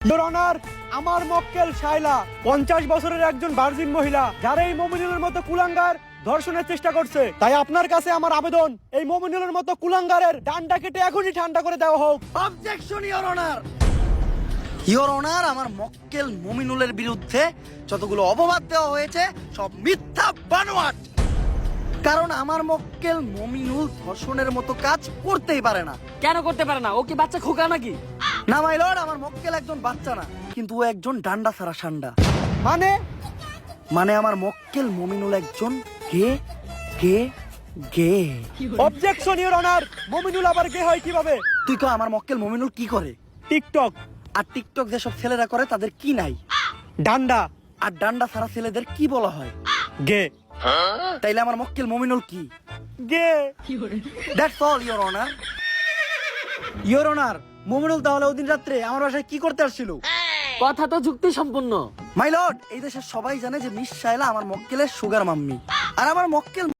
Your honour, আমার মক্কেল শায়লা 50 বছরের একজন ভার্জিন মহিলা, যারা এই মমিনুলের মতো কুলাঙ্গার ধর্ষণের চেষ্টা করছে। তাই আপনার কাছে আমার আবেদন, এই মমিনুলের মতো কুলাঙ্গারের ডান্ডা কেটে এখনই ঠান্ডা করে দেওয়া হোক। Objection your honour. Your honour, আমার মক্কেল মমিনুলের বিরুদ্ধে যতগুলো অপবাদ দেওয়া হয়েছে সব মিথ্যা বানোয়াট। কারণ আমার মক্কেল মমিনুল ধর্ষণের মতো কাজ করতেই পারে না। কেন করতে পারে না? ও কি বাচ্চা খোকা নাকি? না মাই লর্ড, আমার মক্কেল একজন বাচ্চা না, কিন্তু ও একজন ডান্ডা ছাড়া সান্ডা। মানে আমার মক্কেল মমিনুল একজন গে গে গে। অবজেকশন ইওর অনার, মমিনুল আবার গে হয় কিভাবে? তুই কো আমার মক্কেল মমিনুল কি করে? টিকটক। আর টিকটক যেসব ছেলেরা করে তাদের কি নাই? ডান্ডা। আর ডান্ডা ছাড়া ছেলেদের কি বলা হয়? গে। তাইলে আমার মক্কেল মমিনুল কি? গে। That's all your honour. Your honour, Mominul তাহলে ওদিন রাত্রে আমার বাসায় কি করতে আসছিল? কথা তো যুক্তি সম্পূর্ণ। মাই লর্ড, এই দেশের সবাই জানে যে মিস শায়লা আমার মক্কেলের সুগার মাম্মি। আর আমার মক্কেল